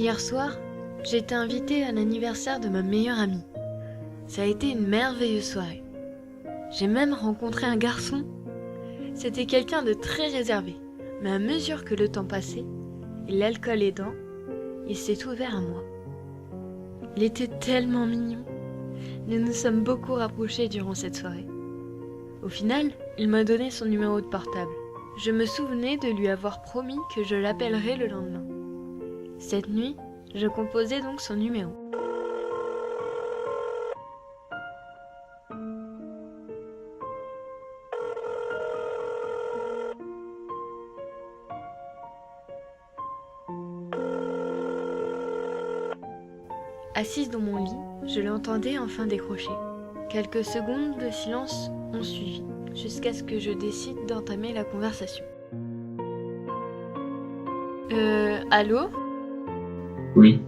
Hier soir, j'ai été invitée à l'anniversaire de ma meilleure amie. Ça a été une merveilleuse soirée. J'ai même rencontré un garçon. C'était quelqu'un de très réservé, mais à mesure que le temps passait, et l'alcool aidant, il s'est ouvert à moi. Il était tellement mignon. Nous nous sommes beaucoup rapprochés durant cette soirée. Au final, il m'a donné son numéro de portable. Je me souvenais de lui avoir promis que je l'appellerais le lendemain. Cette nuit, je composais donc son numéro. Assise dans mon lit, je l'entendais enfin décrocher. Quelques secondes de silence ont suivi, jusqu'à ce que je décide d'entamer la conversation. Allô ? Oui,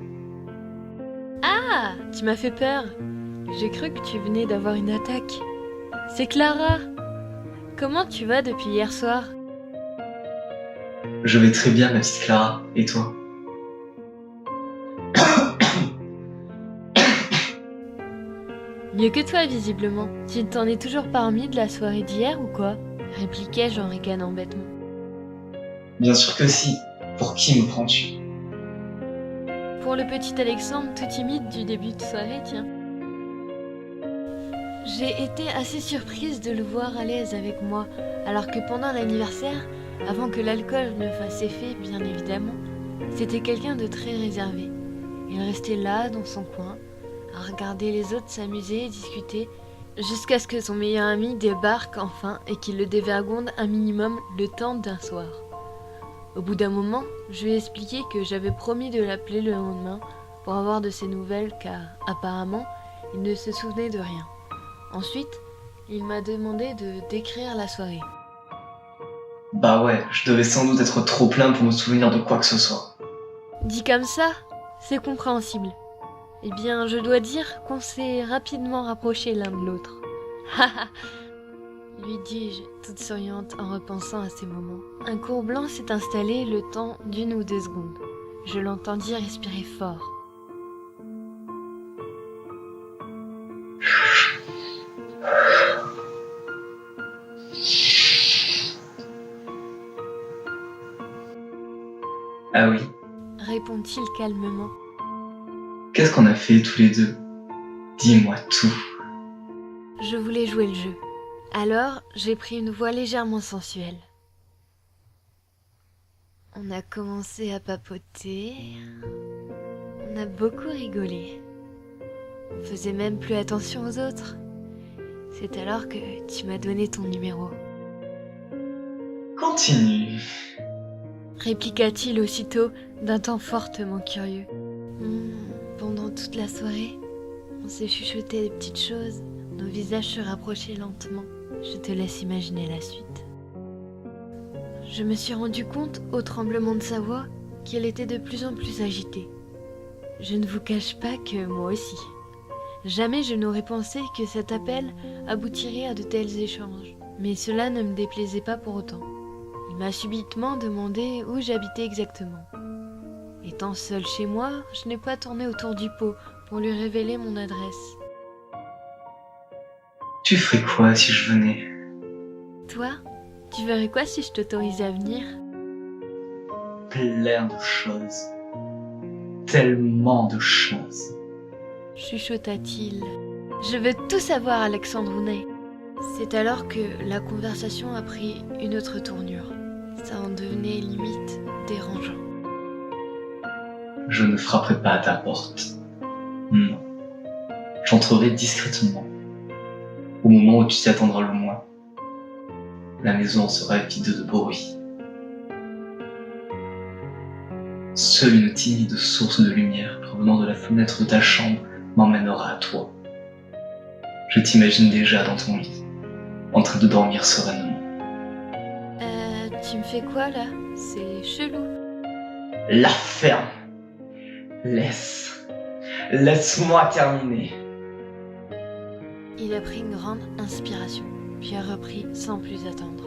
Ah, tu m'as fait peur. J'ai cru que tu venais d'avoir une attaque. C'est Clara. Comment tu vas depuis hier soir ? je vais très bien, ma petite Clara. Et toi? Mieux que toi, visiblement. Tu ne t'en es toujours pas remis de la soirée d'hier ou quoi ? Répliquai-je en ricanant bêtement. Bien sûr que si. Pour qui me prends-tu? Pour le petit Alexandre tout timide du début de soirée, tiens. J'ai été assez surprise de le voir à l'aise avec moi, alors que pendant l'anniversaire, avant que l'alcool ne fasse effet, bien évidemment, c'était quelqu'un de très réservé. Il restait là, dans son coin, à regarder les autres s'amuser et discuter, jusqu'à ce que son meilleur ami débarque enfin et qu'il le dévergonde un minimum le temps d'un soir. Au bout d'un moment, je lui ai expliqué que j'avais promis de l'appeler le lendemain pour avoir de ses nouvelles car, apparemment, il ne se souvenait de rien. Ensuite, il m'a demandé de décrire la soirée. Bah ouais, je devais sans doute être trop plein pour me souvenir de quoi que ce soit. Dit comme ça, c'est compréhensible. Eh bien, je dois dire qu'on s'est rapidement rapprochés l'un de l'autre. Haha, lui dis-je, toute souriante en repensant à ces moments. Un court blanc s'est installé le temps d'1 ou 2 secondes. Je l'entendis respirer fort. Ah oui, Répond-il calmement. qu'est-ce qu'on a fait tous les deux? Dis-moi tout. Je voulais jouer le jeu. Alors, j'ai pris une voix légèrement sensuelle. On a commencé à papoter. On a beaucoup rigolé. On faisait même plus attention aux autres. C'est alors que tu m'as donné ton numéro. Continue. Répliqua-t-il aussitôt d'un ton fortement curieux. Pendant toute la soirée, on s'est chuchoté des petites choses. Nos visages se rapprochaient lentement. Je te laisse imaginer la suite. Je me suis rendu compte, au tremblement de sa voix, qu'elle était de plus en plus agitée. Je ne vous cache pas que moi aussi. Jamais je n'aurais pensé que cet appel aboutirait à de tels échanges. Mais cela ne me déplaisait pas pour autant. Il m'a subitement demandé où j'habitais exactement. Étant seule chez moi, je n'ai pas tourné autour du pot pour lui révéler mon adresse. Tu ferais quoi si je venais? Toi, tu verrais quoi si je t'autorisais à venir ? Plein de choses. Tellement de choses. Chuchota-t-il. Je veux tout savoir, Alexandre Hounet. C'est alors que la conversation a pris une autre tournure. Ça en devenait limite dérangeant. Je ne frapperai pas à ta porte. Non. J'entrerai discrètement. Au moment où tu t'y attendras le moins. La maison sera vide de bruit. Seule une timide source de lumière provenant de la fenêtre de ta chambre m'emmènera à toi. Je t'imagine déjà dans ton lit, en train de dormir sereinement. Tu me fais quoi là ? C'est chelou. La ferme. Laisse-moi terminer. Il a pris une grande inspiration, puis a repris sans plus attendre.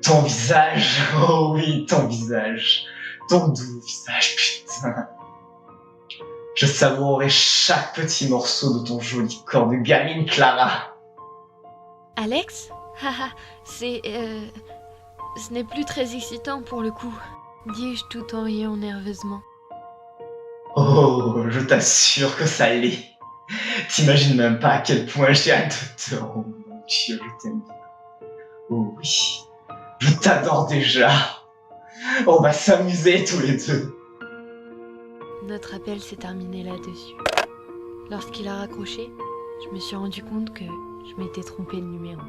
Ton visage, oh oui, ton visage. ton doux visage, putain. Je savourerai chaque petit morceau de ton joli corps de gamine, Clara. Alex? Haha, c'est... Ce n'est plus très excitant pour le coup, dis-je tout en riant nerveusement. Oh, je t'assure que ça l'est. T'imagines même pas à quel point j'ai hâte de te... Oh mon Dieu, je t'aime bien. Oh oui, je t'adore déjà. On va s'amuser tous les deux. Notre appel s'est terminé là-dessus. Lorsqu'il a raccroché, je me suis rendu compte que je m'étais trompée de numéro.